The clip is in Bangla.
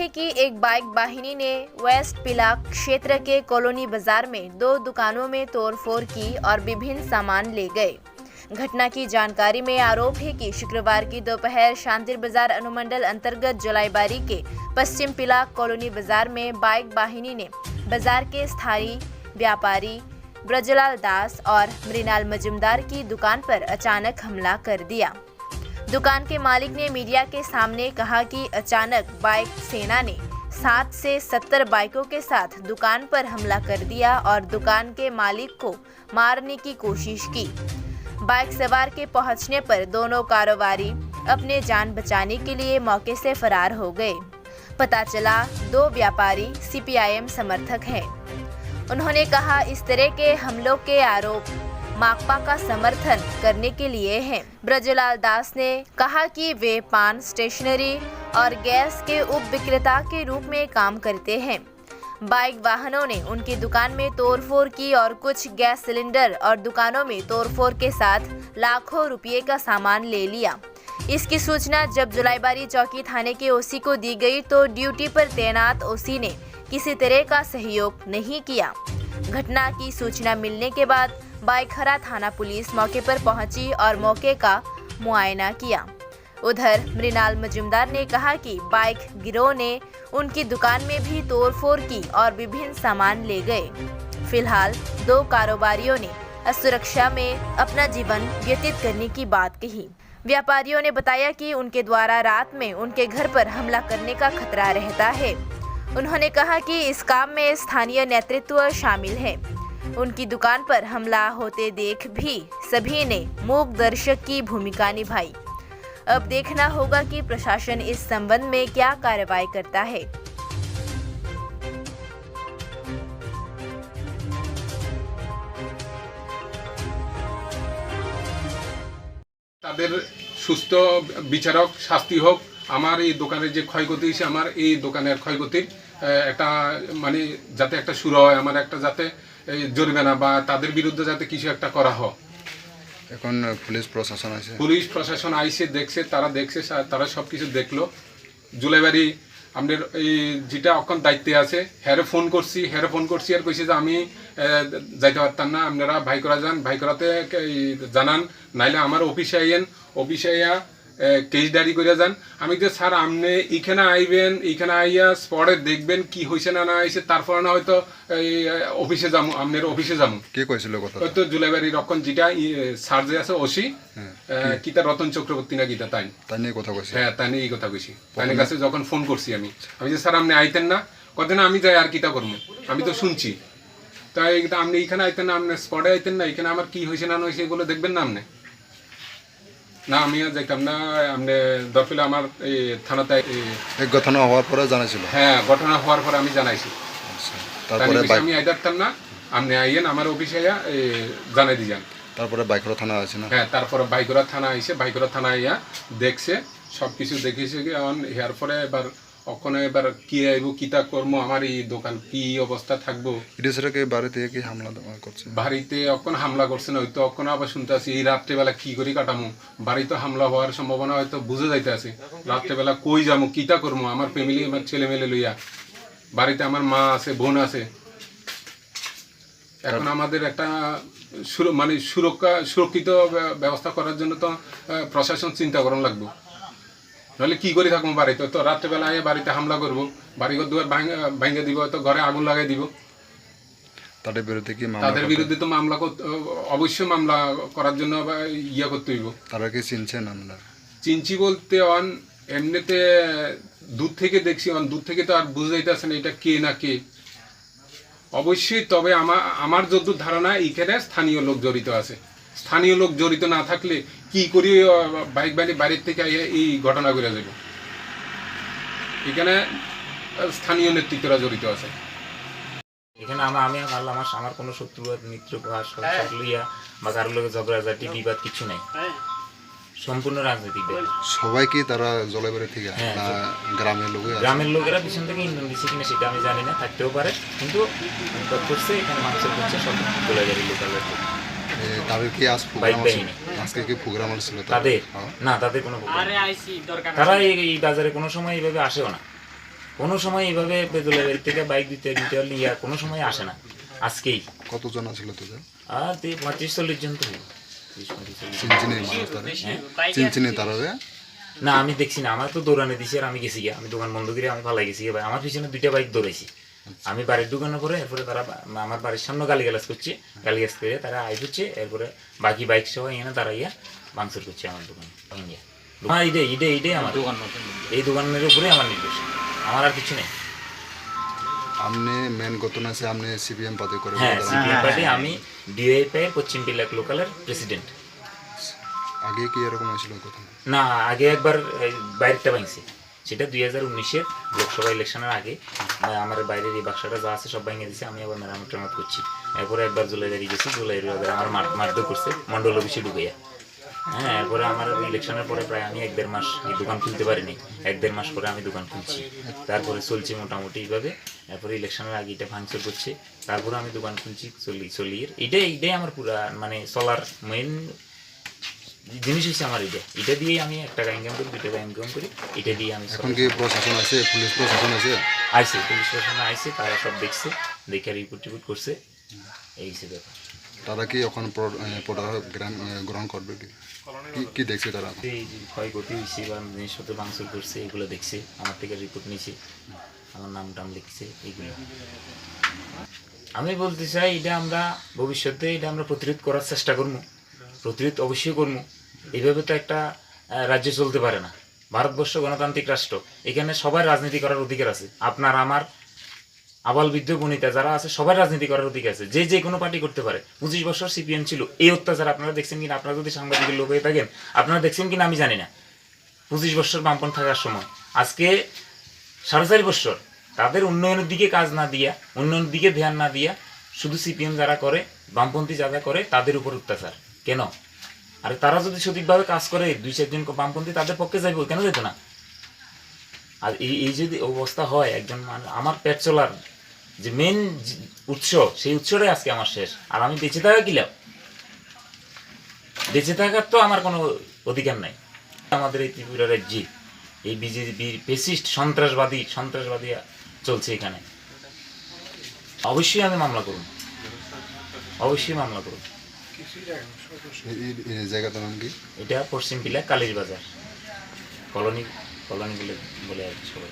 है कि एक बाइक वाहिनी ने वेस्ट पिलाक क्षेत्र के कॉलोनी बाजार में 2 दुकानों में तोड़फोड़ की और विभिन्न सामान ले गए। घटना की जानकारी में आरोप है कि शुक्रवार की दोपहर शांतिर बाजार अनुमंडल अंतर्गत जोलाईबारी के पश्चिम पिलाक कॉलोनी बाजार में बाइक वाहिनी ने बाजार के स्थायी व्यापारी ब्रजलाल दास और मृणाल मजुमदार की दुकान पर अचानक हमला कर दिया। दुकान के मालिक ने मीडिया के सामने कहा कि अचानक बाइक सेना ने 60 से 70 बाइकों के साथ दुकान पर हमला कर दिया और दुकान के मालिक को मारने की कोशिश की। बाइक सवार के पहुंचने पर दोनों कारोबारी अपने जान बचाने के लिए मौके से फरार हो गए। पता चला 2 व्यापारी CPIM समर्थक हैं। उन्होंने कहा इस तरह के हमलों के आरोप माकपा का समर्थन करने के लिए हैं। ब्रजलाल दास ने कहा कि वे पान, स्टेशनरी और गैस के उप विक्रेता के रूप में काम करते हैं। बाइक वाहनों ने उनकी दुकान में तोड़फोड़ की और कुछ गैस सिलेंडर और दुकानों में तोड़फोड़ के साथ लाखों रुपये का सामान ले लिया। इसकी सूचना जब जोलाईबारी चौकी थाने के OC को दी गई तो ड्यूटी पर तैनात OC ने किसी तरह का सहयोग नहीं किया। घटना की सूचना मिलने के बाद बाइखरा थाना पुलिस मौके पर पहुंची और मौके का मुआयना किया। उधर मृणाल मजुमदार ने कहा कि बाइक गिरोह ने उनकी दुकान में भी तोड़फोड़ की और विभिन्न सामान ले गए। फिलहाल 2 कारोबारियों ने असुरक्षा में अपना जीवन व्यतीत करने की बात कही। व्यापारियों ने बताया कि उनके द्वारा रात में उनके घर पर हमला करने का खतरा रहता है। उन्होंने कहा कि इस काम में स्थानीय नेतृत्व शामिल है। उनकी दुकान पर हमला होते देख भी सभी ने मूक दर्शक की भूमिका निभाई। अब देखना होगा कि प्रशासन इस संबंध में क्या कार्रवाई करता है। তাদের সুস্থ বিচারক শাস্তি হোক। আমার এই দোকানের যে ক্ষয়ক্ষতি হয়েছে, আমার এই দোকানের ক্ষয়ক্ষতির একটা মানে যাতে একটা শুরু হয়, আমার একটা যাতে জরিমানা বা তাদের বিরুদ্ধে যাতে কিছু একটা করা হয়। এখন পুলিশ প্রশাসন আইসে দেখছে, তারা সব কিছু দেখলো। জোলাইবাড়ি আমাদের এই যেটা এখন দায়িত্বে আছে হ্যারে ফোন করছি আর কইছে যে আমি যাইতে পারতাম না, আপনারা ভাইকরা যান, ভাইকরাতে জানান, নাইলে আমার অফিসে আইয়া কেস ডায়েরি করে যান। আমি যে স্যার আপনি এইখানে আইবেন, এইখানে আইয়া স্পটে দেখবেন কি হয়েছে না হয়েছে, তারপরে না হয়তো অফিসে যাবো, আপনার অফিসে যাবো। কে কইছিল কথা? হয়তো জোলাইবাড়ি রক্ষণ যেটা স্যার যে আছে OC কিতা রতন চক্রবর্তী না কিতা তাই নিয়ে কথা কইছি। হ্যাঁ, তাই নিয়ে এই কথা কইছি। তাইনের কাছে যখন ফোন করছি আমি যে স্যার আপনি আইতেন না, কদিন আমি যাই আর কিতা করবো, আমি তো শুনছি, তাই আপনি এইখানে আইতেন না, আপনার স্পটে আইতেন না, এখানে আমার কি হয়েছে না হয়েছে এগুলো দেখবেন না আপনি। না আমি আর যাইতাম না, আপনি দরকার আমার এই থানাতে ঘটনা হওয়ার পরে জানাইছিল। হ্যাঁ, ঘটনা হওয়ার পরে আমি জানাইছি। তারপরে আমি আইতাম না, আপনি আইয়েন আমার অফিসে আইয়া জানাই দিয়ে যান। তারপরে বাইকরা থানা আছে না? হ্যাঁ, তারপরে বাইকরা থানা আইসে, বাইকরা থানা আইয়া দেখছে, সব কিছু দেখেছে। এর পরে এবার ওখানে এবার কি আইব, কিতা করবো, আমার এই দোকান কি অবস্থা থাকবো। বাড়িতে কি হামলা করছে? বাড়িতে অখন হামলা করছে না, হয়তো অখন আবার শুনতে আছি এই রাত্রেবেলা কি করি কাটামো। বাড়িতে হামলা হওয়ার সম্ভাবনা হয়তো বুঝে যাইতে আছে। রাত্রেবেলা কই যাবো, কিতা করবো, আমার ফ্যামিলি, আমার ছেলে মেলে লইয়া, বাড়িতে আমার মা আছে, বোন আছে। এখন আমাদের একটা মানে সুরক্ষিত ব্যবস্থা করার জন্য তো প্রশাসন চিন্তা করা লাগবে। নাহলে কি করে থাকবো বাড়িতে, তো রাত্রেবেলা বাড়িতে হামলা করবো, বাড়িঘর দুয়ার ভাঙে দিব, তো ঘরে আগুন লাগাই দিব। তাদের বিরুদ্ধে তো মামলা অবশ্যই মামলা করার জন্য ইয়া করতে হইব। তারা কি চিনছেন? আমরা চিনছি বলতে এমনিতে দূর থেকে দেখছি, দূর থেকে তো আর বুঝে যাইতেছে না এটা কে না কে অবশ্যই। তবে আমার যতদূর ধারণা এখানে স্থানীয় লোক জড়িত আছে। স্থানীয় লোক জড়িত না থাকলে কি করি বাইক বাড়ির থেকে এই ঘটনা ঘুরে যাব। এখানে স্থানীয় নেতৃত্বরা জড়িত আছে। এখানে আমার কোনো শত্রু মিত্র লইয়া বা কারোর লোক ঝগড়াঝাটি বিবাদ কিছু নাই, সম্পূর্ণ রাজনৈতিক। সবাই কি তারা জলাইবাড়ি থেকে না গ্রামের লোকেরা পিছন থেকে ইন্ধন দিচ্ছে কিনা সেটা আমি জানি না, থাকতেও পারে, কিন্তু করছে এখানে মানুষের করছে সব জলাইবাড়ি লোকাল। তাদের কি আজকে কি প্রোগ্রাম ছিল তাদের? না, তাদের কোনো প্রোগ্রাম, তারা এই বাজারে কোনো সময় এইভাবে আসেও না। কোনো সময় এইভাবে বেদুলের বাড়ি থেকে বাইক দিতে দিতে হলে ইয়া কোনো সময় আসে না, আজকেই। কতজন ছিল তোদের? আর 35-40 জন তো হইব। 30-40 জন। চিনচিনি মানুষ তারা? চিনচিনি তারা রে? না আমি দেখছি না, আমার তো দৌড়ানে দিছি আর আমি গেছি গিয়া, আমি দোকান বন্ধ করে আমি পালাই গেছি গিয়া। আমার পিছনে 2টা বাইক দৌড়াইছি, আমি বাড়ির দোকানে পরে এরপরে তারা আমার বাড়ির সামনে গালিগালাজ করছে, গালিগালাজ করে তারা আই হচ্ছে, এরপরে বাকি বাইক সহ এখানে দাঁড়াইয়া ভাঙচুর করছে আমার দোকানে ভাঙিয়া। আমার এইটাই আমার দোকান, এই দোকানের উপরে আমার নির্দেশ, আমার আর কিছু নেই। আপনি মেন ঘটনা আছে আপনি সিপিএম পার্টি করে? হ্যাঁ, সিপিএম পার্টি, আমি ডিওএফআই এর পশ্চিম বিলাক লোকালের প্রেসিডেন্ট। আগে কি এরকম হয়েছিল কথা? না, আগে একবার বাইরেটা ভাঙছে, সেটা 2019-এর লোকসভা ইলেকশনের আগে। আমার বাইরের এই বাক্সাটা যা আছে সব ভেঙে দিছে, আমি আবার মেরামত টেরামত করছি। এরপরে একবার জুলাইবাড়ি গেছি, জুলাইবাড়ি আমার মারধর করছে মন্ডল অফিসে ঢুকাইয়া। হ্যাঁ, এরপরে আমার ইলেকশনের পরে প্রায় আমি 1-1.5 মাস এই দোকান খুলতে পারিনি, 1-1.5 মাস পরে আমি দোকান খুলছি। তারপরে চলছে মোটামুটি এইভাবে। এরপরে ইলেকশনের আগে এটা ভাঙচুর করছে, তারপরে আমি দোকান খুলছি চলিয়ে। এইটাই আমার পুরা মানে চলার মেইন জিনিস হচ্ছে আমার। এটা দিয়েই আমি 1 টাকা ইনকাম করি, 2 টাকা ইনকাম করি, এটা দিয়ে আমি। এখন কি প্রশাসন আছে, পুলিশ প্রশাসন আছে? আইসে, পুলিশ প্রশাসন আইসে, তারা সব দেখছে, দেখে রিপোর্ট করছে, এই হিসেবে ব্যাপার। তারা কি এখন পদক্ষেপ গ্রহণ করবে কি? কি দেখছে তারা? এই যে ক্ষয়ক্ষতি হয়েছে বা জিনিসপত্র ভাঙচুর করছে এগুলো দেখছে, আমার থেকে রিপোর্ট নিয়েছে, আমার নাম টাম লিখছে এইগুলো। আমি বলতে চাই এটা আমরা ভবিষ্যতে এটা আমরা প্রতিরোধ করার চেষ্টা করবো, প্রতিরোধ অবশ্যই করবো। এইভাবে তো একটা রাজ্য চলতে পারে না। ভারতবর্ষ গণতান্ত্রিক রাষ্ট্র, এখানে সবার রাজনীতি করার অধিকার আছে। আপনার আমার আবাল বৃদ্ধ বনিতা যারা আছে সবার রাজনীতি করার অধিকার আছে, যে কোনো পার্টি করতে পারে। 25 বছর সিপিএম ছিল, এই অত্যাচার আপনারা দেখছেন কিনা? আপনারা যদি সাংবাদিকের লোক হয়ে থাকেন আপনারা দেখছেন কিনা আমি জানি না। 25 বছর বামপন্থী থাকার সময়, আজকে 4.5 বছর তাদের উন্নয়নের দিকে কাজ না দিয়া, উন্নয়নের দিকে ধ্যান না দিয়া, শুধু সিপিএম যারা করে, বামপন্থী যারা করে তাদের উপর অত্যাচার কেন? আরে তারা যদি সঠিকভাবে কাজ করে 2-4 জন বামপন্থী তাদের পক্ষে যাইব, কেন যেত না? আর এই যদি অবস্থা হয়, একজন আমার পেট চলার যে মেন উৎস, সেই উৎসটাই আজকে আমার শেষ। আর আমি বেঁচে থাকা কি লাভ? বেঁচে থাকার তো আমার কোনো অধিকার নাই। আমাদের এই ত্রিপুরা রাজ্যে এই বিজেপির ফেসিস্ট সন্ত্রাসবাদী চলছে এখানে। অবশ্যই আমি মামলা করব, অবশ্যই মামলা করব। এই জায়গাটার নাম কি? এটা পশ্চিম বিলাক কালীর বাজার কলোনি বলে আর কি সবাই।